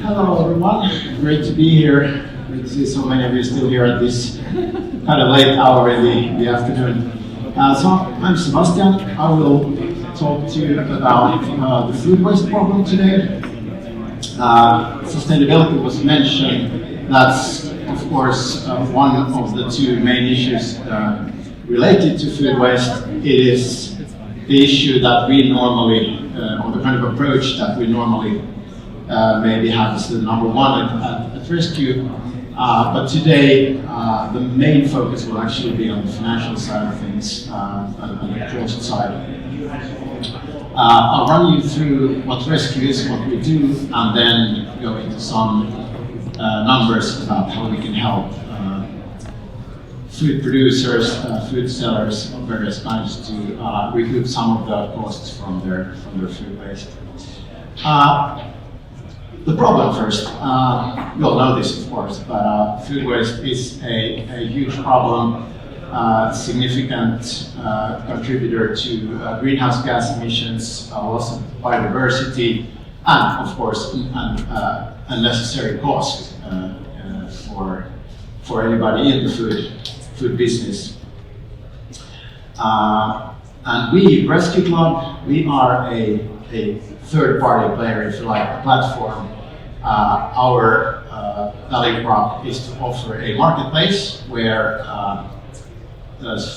Hello everyone, great to be here. Great to see so many of you still here at this kind of late hour in the afternoon. So I'm Sebastian. I will talk to you about the food waste problem today. Sustainability was mentioned. That's of course one of the two main issues related to food waste. It is the issue that we normally, or the kind of approach that we normally maybe have as the number one at ResQ. But today, the main focus will actually be on the financial side of things and the cost side. I'll run you through what ResQ is, what we do, and then go into some numbers about how we can help food producers, food sellers of various kinds to recoup some of the costs from their food waste. The problem first, you all know this of course, but food waste is a huge problem, significant contributor to greenhouse gas emissions, loss of biodiversity, and of course unnecessary cost for anybody in the food business. And we, ResQ Club, we are a third-party player, if you like, a platform. Our value prop is to offer a marketplace where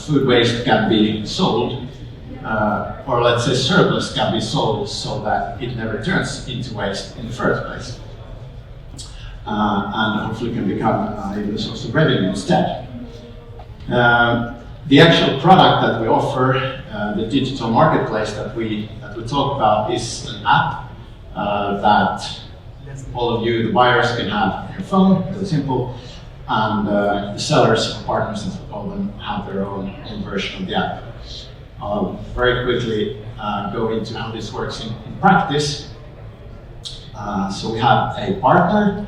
food waste can be sold, or let's say surplus can be sold so that it never turns into waste in the first place. And hopefully can become a source of revenue instead. The actual product that we offer, the digital marketplace that we talk about, is an app that all of you, the buyers, can have on your phone, really simple, and the sellers, or partners as we call them, have their own version of the app. I'll very quickly go into how this works in practice. So we have a partner,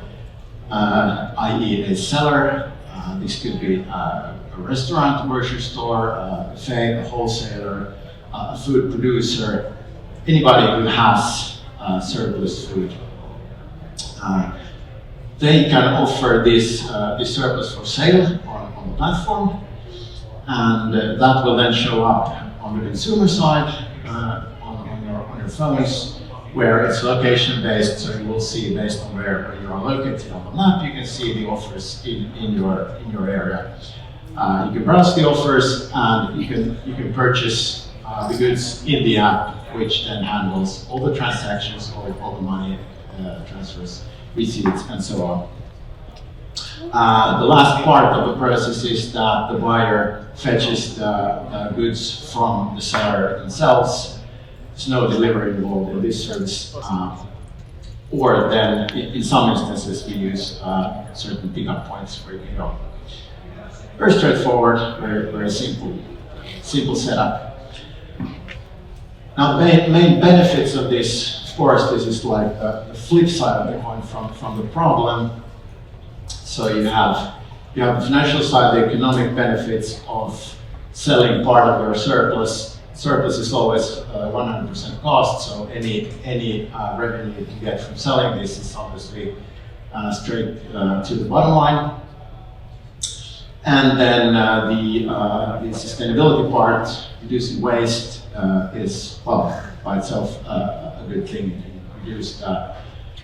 i.e. a seller. This could be a restaurant, a grocery store, a cafe, a wholesaler, a food producer, anybody who has surplus food. They can offer this surplus for sale on the platform, and that will then show up on the consumer side on your phones, where it's location based, so you will see based on where you are located on the map, you can see the offers in your area. You can browse the offers, and you can purchase the goods in the app, which then handles all the transactions, all the money transfers, receipts, and so on. The last part of the process is that the buyer fetches the goods from the seller themselves. There's no delivery involved in this service, or then in some instances we use certain pickup points where you can go. Very straightforward, very simple setup. Now the main benefits of this, of course, this is like the flip side of the coin from the problem. So you have the financial side, the economic benefits of selling part of your surplus. Surplus is always 100% cost, so any revenue you can get from selling this is obviously straight to the bottom line. And then the sustainability part, reducing waste, is, well, by itself a good thing. You can reduce the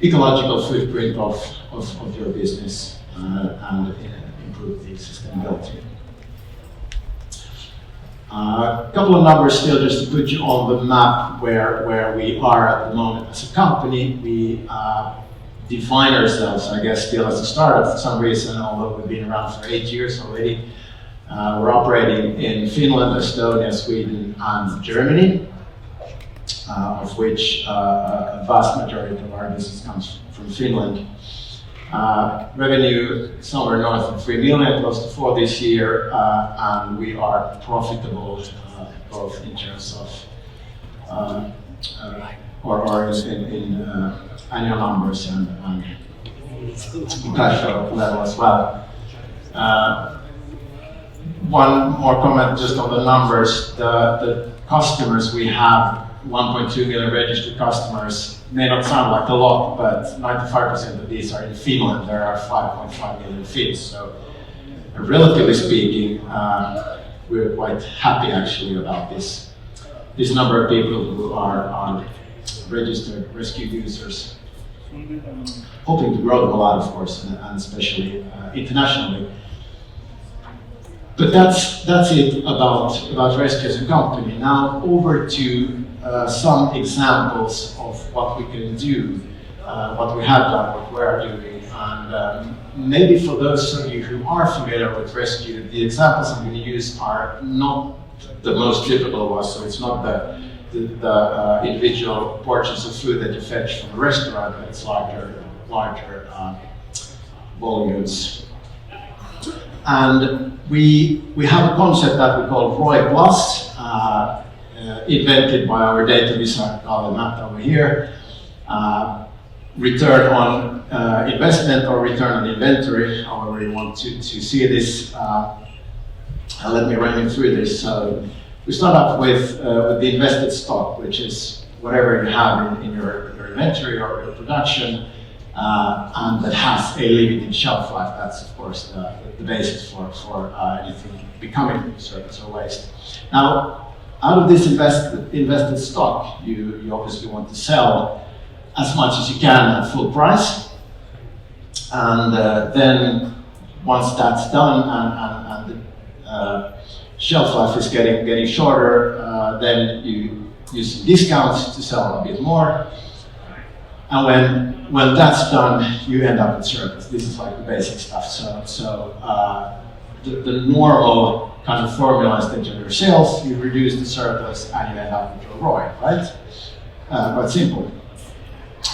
ecological footprint of your business and improve the sustainability. A couple of numbers still just to put you on the map where we are at the moment as a company. We define ourselves, I guess, still as a startup for some reason, although we've been around for 8 years already. We're operating in Finland, Estonia, Sweden, and Germany, of which a vast majority of our business comes from Finland. Revenue somewhere north of 3 million, close to 4 this year, and we are profitable both in terms of or in annual numbers and cash flow level as well. One more comment just on the numbers. The customers we have 1.2 million registered customers may not sound like a lot, but 95% of these are in Finland. There are 5.5 million Finns. So relatively speaking, we're quite happy actually about this number of people who are registered ResQ users. Hoping to grow them a lot, of course, and especially internationally. But that's it about ResQ as a company. Now over to some examples of what we can do, what we have done, what we are doing, and maybe for those of you who are familiar with ResQ, the examples I'm going to use are not the most typical ones. So it's not the individual portions of food that you fetch from a restaurant, but it's larger volumes. And we have a concept that we call ROI Plus, invented by our data designer, Carl and Matt over here. Return on investment or return on inventory, however you want to see this. Let me run you through this. So we start off with the invested stock, which is whatever you have in your inventory or your production, and that has a limited shelf life. That's of course the basis for anything becoming surplus or waste. Now, out of this invested stock, you obviously want to sell as much as you can at full price, and then once that's done and the shelf life is getting shorter, then you use some discounts to sell a bit more. And when that's done, you end up with surplus. This is like the basic stuff. So the normal kind of formula is that your sales, you reduce the surplus, and you end up with your ROI, right? Quite simple.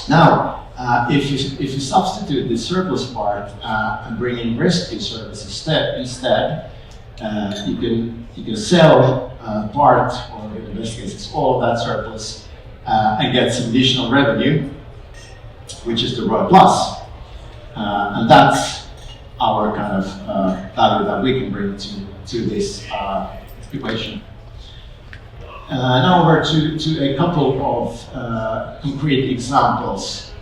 Now, if you substitute the surplus part and bring in ResQ service instead, you can sell part, or in this case, it's all of that surplus, and get some additional revenue, which is the ROI Plus, and that's our kind of value that we can bring to this equation. Now over to a couple of concrete examples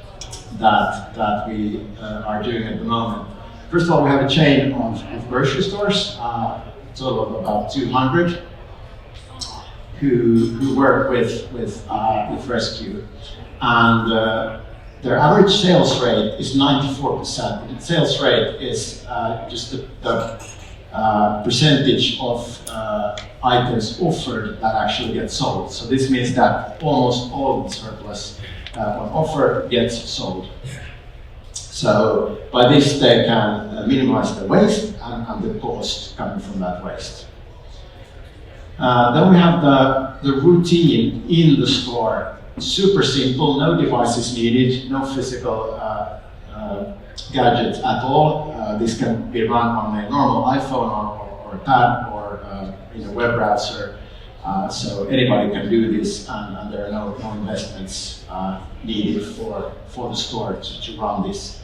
that we are doing at the moment. First of all, we have a chain of grocery stores, total of about 200, who work with ResQ, and their average sales rate is 94%. The sales rate is just the percentage of items offered that actually get sold. So this means that almost all of the surplus on offer gets sold. So by this they can minimize the waste and the cost coming from that waste. Then we have the routine in the store. Super simple, no devices needed, no physical gadgets at all. This can be run on a normal iPhone or a pad or in a web browser. So anybody can do this, and there are no investments needed for the store to run this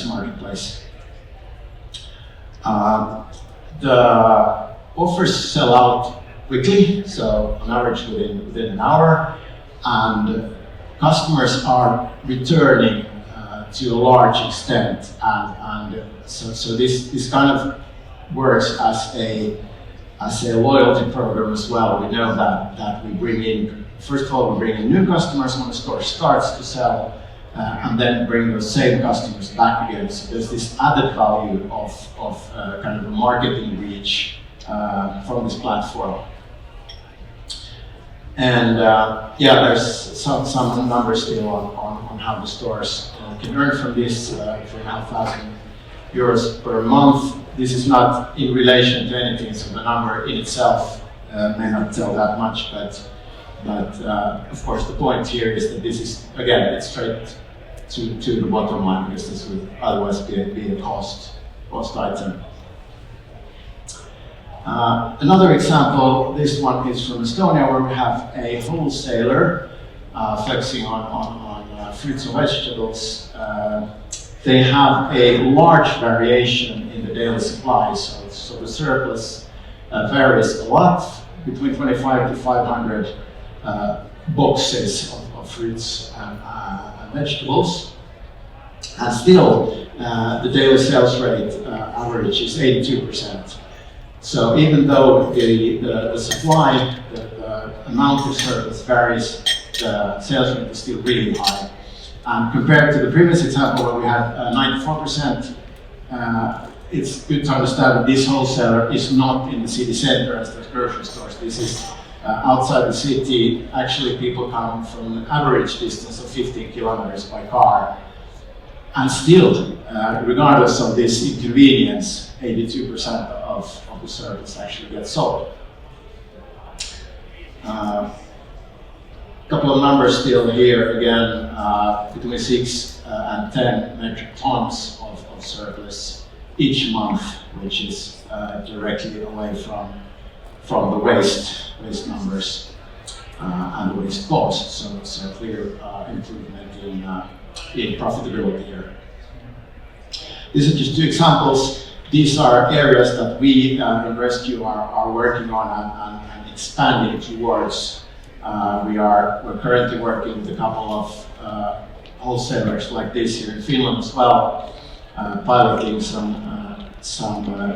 marketplace. The offers sell out quickly, so on average within an hour, and customers are returning to a large extent, and so this kind of works as a loyalty program as well. We know that we bring in, first of all, we bring in new customers when the store starts to sell, and then bring those same customers back again. So there's this added value of kind of a marketing reach from this platform. And there's some numbers still on how the stores can earn from this, 3,500 euros per month. This is not in relation to anything, so the number in itself may not tell that much, but of course the point here is that this is, again, it's straight to the bottom line, because this would otherwise be a cost item. Another example, this one is from Estonia, where we have a wholesaler flexing on fruits and vegetables. They have a large variation in the daily supply, so the surplus varies a lot, between 25 to 500 boxes of fruits and vegetables. And still, the daily sales rate average is 82%. So even though the supply, the amount of surplus varies, the sales rate is still really high. Compared to the previous example where we had 94%, it's good to understand that this wholesaler is not in the city center as the grocery stores. This is outside the city. Actually, people come from an average distance of 15 kilometers by car. And still, regardless of this inconvenience, 82% of the surplus actually gets sold. Couple of numbers still here again, between 6 and 10 metric tons of surplus each month, which is directly away from the waste numbers and the waste cost. So clear improvement in profitability here. These are just two examples. These are areas that we in ResQ are working on and expanding towards. We're currently working with a couple of wholesalers like this here in Finland as well, piloting some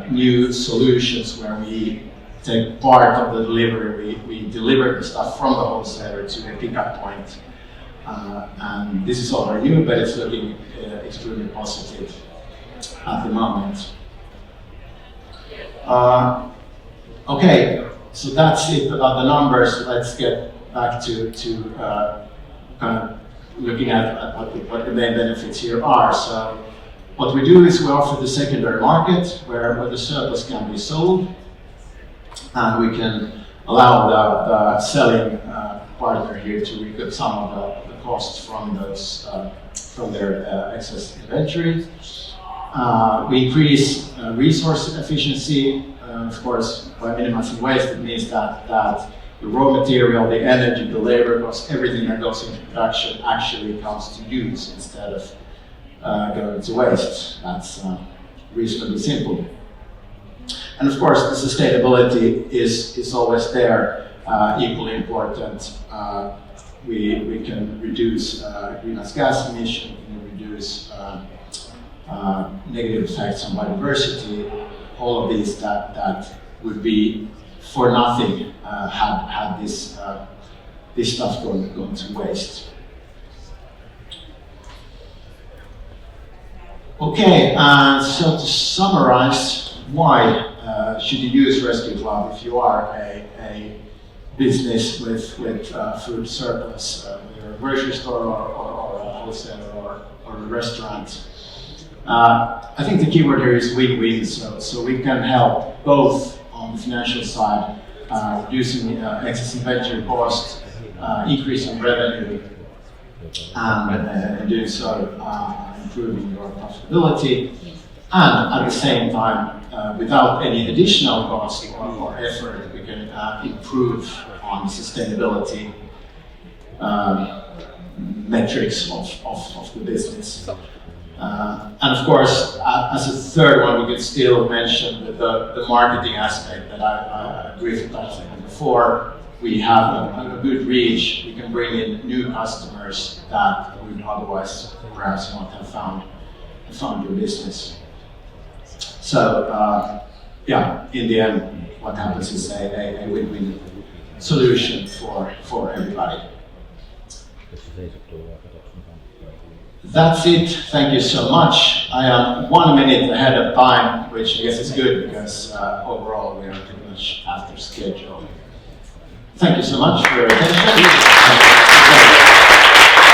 new solutions where we take part of the delivery. We deliver the stuff from the wholesaler to a pickup point. And this is all very new, but it's looking extremely positive at the moment. Okay, so that's it about the numbers. Let's get back to kind of looking at what the main benefits here are. So what we do is we offer the secondary market where the surplus can be sold, and we can allow the selling partner here to recoup some of the costs from those from their excess inventory. We increase resource efficiency, of course, by minimizing waste. It means that the raw material, the energy, the labor cost, everything that goes into production actually comes to use instead of going to waste. That's reasonably simple. And of course, the sustainability is always there, equally important. We can reduce greenhouse gas emission, we can reduce negative effects on biodiversity, all of these that would be for nothing had this stuff gone to waste. Okay, so to summarize, why should you use ResQ Club if you are a business with food surplus, whether a grocery store or a wholesaler or a restaurant? I think the keyword here is win-win, so we can help both on the financial side, reducing excess inventory cost, increasing revenue, and doing so improving your profitability, and at the same time, without any additional cost or effort, we can improve on sustainability metrics of the business. And of course, as a third one, we could still mention the marketing aspect that I briefly touched on before. We have a good reach. We can bring in new customers that would otherwise perhaps not have found your business. So, yeah, in the end, what happens is a win-win solution for everybody. That's it. Thank you so much. I am 1 minute ahead of time, which I guess is good because overall we are pretty much after schedule. Thank you so much for your attention.